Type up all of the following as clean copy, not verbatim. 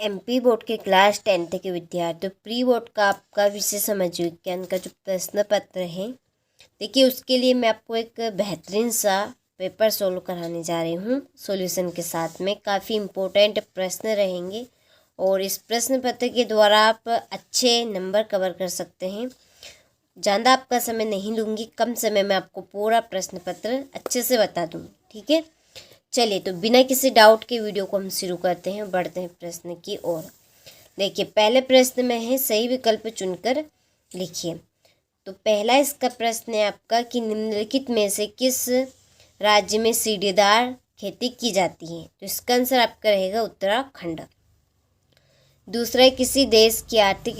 MP board के class 10th के विद्यार्थियों, प्री बोर्ड का आपका विषय समाज विज्ञान का जो प्रश्न पत्र है, देखिए उसके लिए मैं आपको एक बेहतरीन सा पेपर सोल्व कराने जा रही हूँ सॉल्यूशन के साथ में। काफ़ी इम्पोर्टेंट प्रश्न रहेंगे और इस प्रश्न पत्र के द्वारा आप अच्छे नंबर कवर कर सकते हैं। ज़्यादा आपका समय नहीं लूँगी, कम समय में आपको पूरा प्रश्न पत्र अच्छे से बता दूँगी, ठीक है। चलिए तो बिना किसी डाउट के वीडियो को हम शुरू करते हैं, बढ़ते हैं प्रश्न की ओर। देखिए पहले प्रश्न में है सही विकल्प चुनकर लिखिए। तो पहला इसका प्रश्न है आपका कि निम्नलिखित में से किस राज्य में सीढ़ीदार खेती की जाती है। तो इसका आंसर आपका रहेगा उत्तराखंड। दूसरा है किसी देश की आर्थिक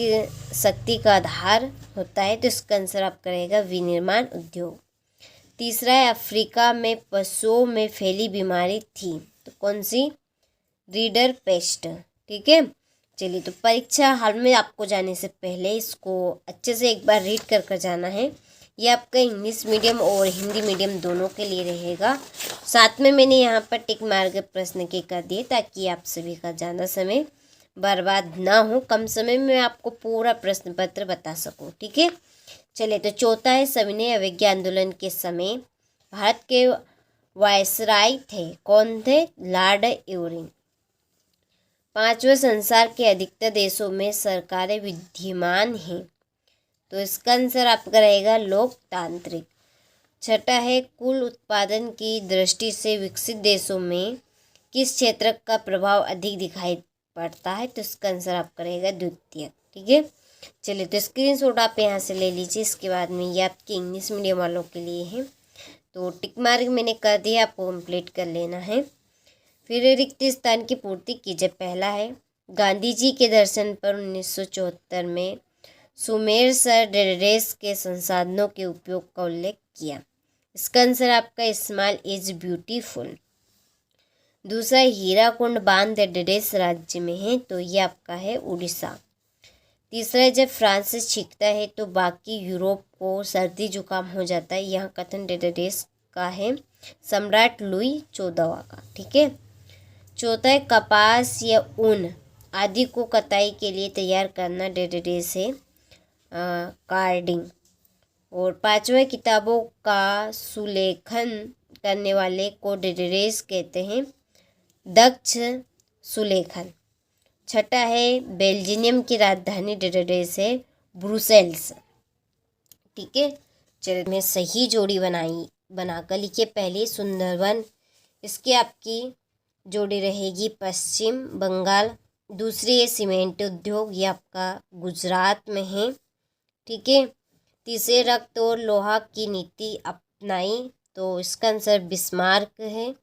शक्ति का आधार होता है। तो इसका आंसर आपका रहेगा विनिर्माण उद्योग। तीसरा है अफ्रीका में पशुओं में फैली बीमारी थी। तो कौन सी? रीडर पेस्ट, ठीक है। चलिए तो परीक्षा हाल में आपको जाने से पहले इसको अच्छे से एक बार रीड कर जाना है। ये आपका इंग्लिश मीडियम और हिंदी मीडियम दोनों के लिए रहेगा। साथ में मैंने यहाँ पर टिक मार्क प्रश्न के कर दिए ताकि आप सभी का ज़्यादा समय बर्बाद ना हो, कम समय में आपको पूरा प्रश्न पत्र बता सकूँ, ठीक है। चलिए तो चौथा है सविनय अवज्ञा आंदोलन के समय भारत के वायसराय थे। कौन थे? Lord Irwin. पांचवें संसार के अधिकतर देशों में सरकारें विद्यमान हैं। तो इसका आंसर आपका रहेगा लोकतांत्रिक। छठा है कुल उत्पादन की दृष्टि से विकसित देशों में किस क्षेत्र का प्रभाव अधिक दिखाई पड़ता है। तो इसका आंसर आपका रहेगा द्वितीय, ठीक है। चलिए तो स्क्रीनशॉट आप यहाँ से ले लीजिए। इसके बाद में ये आपके इंग्लिश मीडियम वालों के लिए है। तो टिक मार्क मैंने कर दिया, आपको कंप्लीट कर लेना है। फिर रिक्त स्थान की पूर्ति कीजिए। पहला है गांधी जी के दर्शन पर 1974 में सुमेर सर डेरेस के संसाधनों के उपयोग का उल्लेख किया। इसका आंसर आपका स्मॉल इज ब्यूटीफुल। दूसरा हीराकुंड बांध डेरेस राज्य में है। तो ये आपका है उड़ीसा। तीसरा जब फ्रांस से छींकता है तो बाकी यूरोप को सर्दी जुकाम हो जाता है। यह कथन डेरेस का है, सम्राट लुई 14वां का, ठीक है। चौथा है कपास या ऊन आदि को कताई के लिए तैयार करना डेरेस है कार्डिंग। और पांचवा किताबों का सुलेखन करने वाले को डेरेस कहते हैं दक्ष सुलेखन। छठा है बेल्जियम की राजधानी डेरेस है ब्रुसेल्स, ठीक है। चलिए में सही जोड़ी बनाकर लिखिए। पहली सुंदरवन, इसकी आपकी जोड़ी रहेगी पश्चिम बंगाल। दूसरी है सीमेंट उद्योग, ये आपका गुजरात में है, ठीक है। तीसरे रक्त और लोहा की नीति अपनाई। तो इसका आंसर बिस्मार्क है।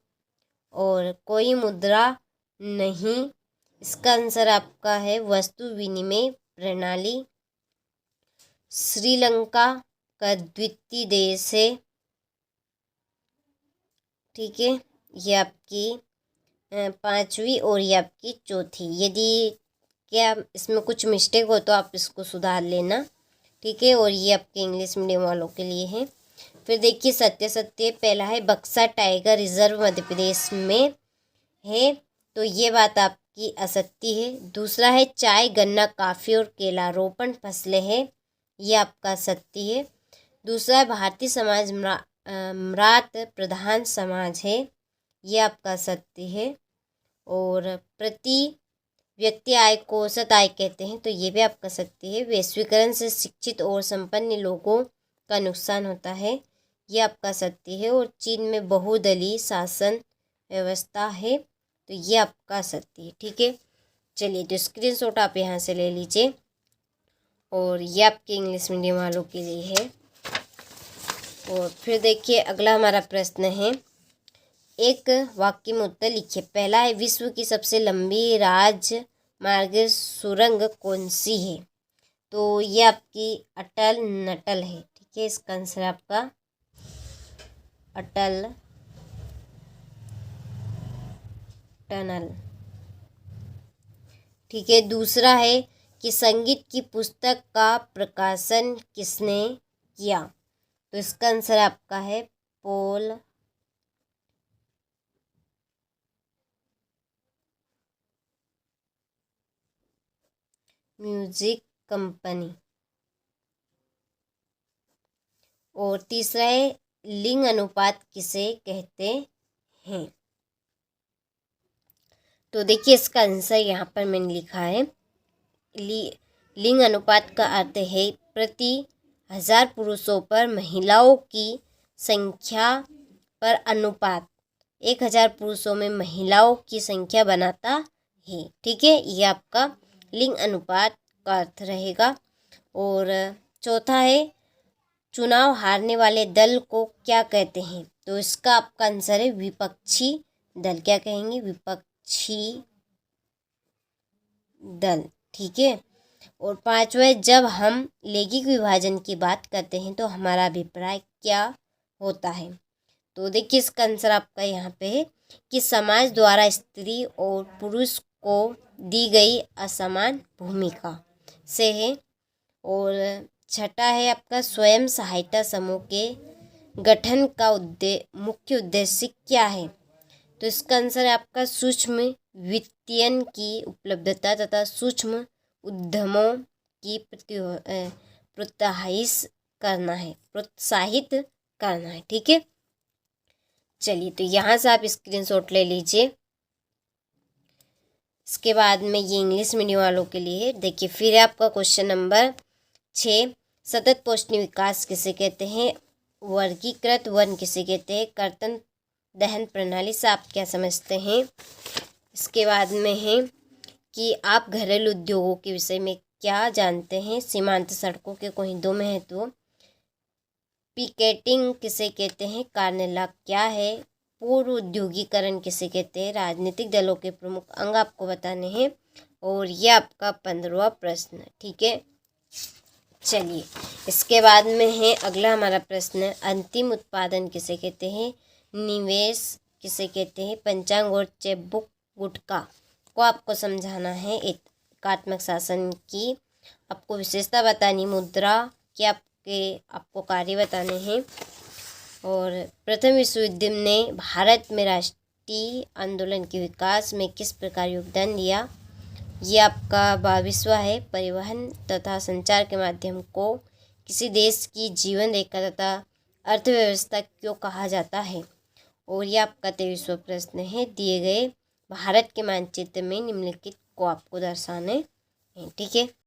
और कोई मुद्रा नहीं, इसका आंसर आपका है वस्तु विनिमय प्रणाली। श्रीलंका का द्वितीय देश है, ठीक है। ये आपकी पांचवी और ये आपकी चौथी। यदि क्या इसमें कुछ मिस्टेक हो तो आप इसको सुधार लेना, ठीक है। और ये आपके इंग्लिश मीडियम वालों के लिए है। फिर देखिए सत्य पहला है बक्सा टाइगर रिजर्व मध्य प्रदेश में है। तो ये बात आपकी असत्य है। दूसरा है चाय गन्ना काफ़ी और केला रोपण फसलें है, ये आपका सत्य है। दूसरा भारतीय समाज म्रात प्रधान समाज है, ये आपका सत्य है। और प्रति व्यक्ति आय को औसत आय कहते हैं, तो ये भी आपका सत्य है। वैश्वीकरण से शिक्षित और संपन्न लोगों का नुकसान होता है, ये आपका सत्य है। और चीन में बहुदलीय शासन व्यवस्था है, तो ये आपका सत्य है, ठीक है। चलिए तो स्क्रीनशॉट आप यहाँ से ले लीजिए। और ये आपके इंग्लिश मीडियम वालों के लिए है। और फिर देखिए अगला हमारा प्रश्न है, एक वाक्य में उत्तर लिखिए। पहला है विश्व की सबसे लंबी राजमार्ग सुरंग कौन सी है। तो ये आपकी अटल नटल है, ठीक है। इसका आंसर आपका अटल टनल, ठीक है। दूसरा है कि संगीत की पुस्तक का प्रकाशन किसने किया। तो इसका आंसर आपका है पॉल म्यूजिक कंपनी। और तीसरा है लिंग अनुपात किसे कहते हैं। तो देखिए इसका आंसर यहाँ पर मैंने लिखा है। लिंग अनुपात का अर्थ है प्रति 1000 पुरुषों पर महिलाओं की संख्या पर अनुपात 1000 पुरुषों में महिलाओं की संख्या बनाता है। ठीक है, ये आपका लिंग अनुपात का अर्थ रहेगा। और चौथा है चुनाव हारने वाले दल को क्या कहते हैं। तो इसका आपका आंसर है विपक्षी दल। क्या कहेंगे, विपक्षी दल। ठीक है। और पांचवा, जब हम लैंगिक विभाजन की बात करते हैं तो हमारा अभिप्राय क्या होता है। तो देखिए इसका आंसर आपका यहाँ पे है कि समाज द्वारा स्त्री और पुरुष को दी गई असमान भूमिका से है। और छठा है आपका स्वयं सहायता समूह के गठन का मुख्य उद्देश्य क्या है। तो इसका आंसर है आपका सूक्ष्म वित्तीयन की उपलब्धता तथा सूक्ष्म उद्यमों की प्रोत्साहित करना है। ठीक है, चलिए तो यहाँ से आप स्क्रीनशॉट ले लीजिए। इसके बाद में ये इंग्लिश मीडियम वालों के लिए देखिए फिर आपका क्वेश्चन नंबर 6, सतत पोषणीय विकास किसे कहते हैं। वर्गीकृत वन किसे कहते हैं। कर्तन दहन प्रणाली से आप क्या समझते हैं। इसके बाद में है कि आप घरेलू उद्योगों के विषय में क्या जानते हैं। सीमांत सड़कों के कोई दो महत्व। पिकेटिंग किसे कहते हैं। कार्य लाभ क्या है। पूर्व उद्योगीकरण किसे कहते हैं। राजनीतिक दलों के प्रमुख अंग आपको बताने हैं। और यह आपका 15वां प्रश्न। ठीक है, चलिए इसके बाद में है अगला हमारा प्रश्न, अंतिम उत्पादन किसे कहते हैं। निवेश किसे कहते हैं। पंचांग और चेकबुक गुटका को आपको समझाना है। एकात्मक शासन की आपको विशेषता बतानी। मुद्रा के आपको कार्य बताने हैं। और प्रथम विश्व युद्ध ने भारत में राष्ट्रीय आंदोलन के विकास में किस प्रकार योगदान दिया। ये आपका 22वां है। परिवहन तथा संचार के माध्यम को किसी देश की जीवन रेखा तथा अर्थव्यवस्था क्यों कहा जाता है। और यह आपका 23वां प्रश्न है। दिए गए भारत के मानचित्र में निम्नलिखित को आपको दर्शाने हैं। ठीक है।